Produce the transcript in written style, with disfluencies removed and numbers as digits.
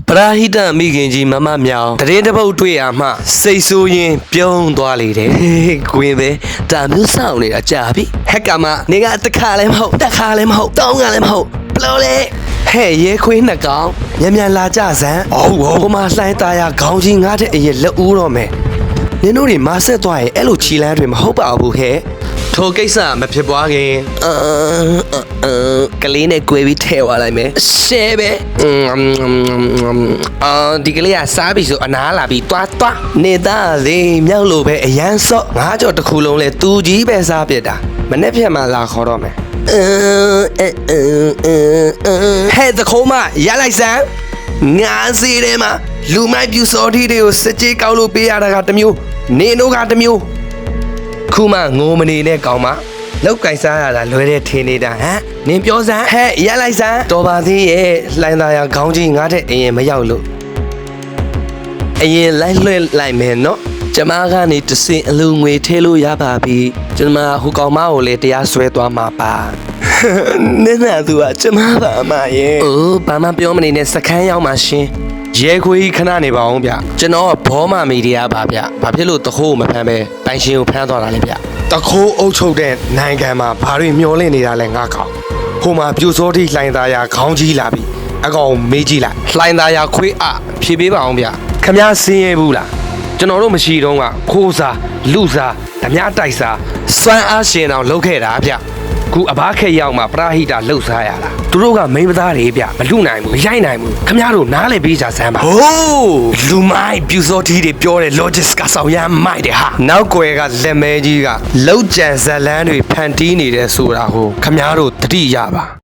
ပရာဟိတမိခင်ကြီးမမမြောင်တရင်တစ်ပုတ်တွေ့ရမှစိတ်ဆိုးရင်ပြုံးသွားလေတယ်ကွင်းပဲဒါမျိုးစောင့်နေတာကြာပြီဟက်ကမနေကတစ်ခါလည်းမဟုတ်တစ်ခါလည်းမဟုတ်တောင်းကလည်းမဟုတ်ဘလို့လဲဟဲ့ရဲခွေးနှစ်ကောင်မြန်လာကြစမ်းဟုတ်ဟိုမှာလှိုင်းသားရခေါင်းကြီးငါးတဲ့အရင်လက်ဦးတော့မယ်နင်တို့တွေမဆက်သွားရင်အဲ့လိုခြီလန်းတွေမဟုတ်ပါဘူးဟဲ့ထိုကိစ္စမဖြစ်ပွားခင်ကလေးနဲ့꿰ပြီးထဲသွားလိုက်မယ်ရှဲပဲဒီကလေးကစားပြီဆိုအနားလာပြီးတွားနေသားလေးမြောက်လို့ပဲအရန်စော့ငါးကြော်တစ်ခုလုံးလဲသူကြီးပဲစားပြစ်တာမနေ့ဖြတ်မှလာခေါ်တော့မယ်ဟဲ့သခိုးမရလိုက်စမ်းငါစီထဲမှာလူမိုက်ပြူစော်ထီတွေကိုစကြေးကောက်လို့ပေးရတာကတစ်မျိုးနေတို့ကတစ်မျိုးခုမှငိုမနေနဲ့ကောင်မလောက်ကင်စားရတာလွယ်တဲ့ထင်းနေတာဟမ်နင်ပြောစမ်းဟဲ့ရက်လိုက်စမ်းတော်ပါသေးရဲ့လှိုင်းသားရခေါင်းကြီးငါတဲ့အရင်မရောက်လို့အရင်လိုက်လွှဲလိုက်မယ်နော်ကျမကနေတစင်အလူငွေထဲလို့ရပါပြီကျမဟိုကောင်မကိုလည်းတရားဆွဲသွားမှာပါနင်နာသူကကျမပါအမရဲ့အိုးဘာမှပြောမနေနဲ့စခန်းရောက်မှရှင်ရဲခွေးခဏနေပါအောင်ဗျကျွန်တော်ကဘောမမီဒီယာပါဗျဘာဖြစ်လို့တခိုးကိုမဖမ်းပဲပိုင်ရှင်ကိုဖမ်းသွားတာလဲဗျတခိုးအုပ်ချုပ်တဲ့နိုင်ငံမှာဘာတွေမျောလင့်နေတာလဲငါကောင်ဟိုမှာပြူစောတိလှိုင်းသားရခေါင်းကြီးလာပြီအကောင်မေးကြည့်လိုက်လှိုင်းသားရခွေးဖြေပေးပါအောင်ဗျခမစင်းရဲဘူးလားကျွန်တော်တို့မရှိတော့ကခိုးစားလူစားဓမြတိုက်စားစွမ်းအားရှင်အောင်လုပ်ခဲ့တာဗျခုအဘခက်ရောက်မှပရာဟိတလှုပ်ရှားရတာသူတို့ကမိန်းမသားတွေဗျမလူနိုင်ဘူးမရိုက်နိုင်ဘူးခမရတို့နားလေပေးကြစမ်းပါဟိုးလူမိုက်ပြူစောတီးတွေပြောတဲ့ logic ကဆောင်ရမ်းမိုက်တယ်ဟာနောက်ွယ်ကလက်မဲကြီးကလောက်ကြံဇလန်းတွေဖန်တီးနေတယ်ဆိုတာဟိုခမရတို့တတိရပါ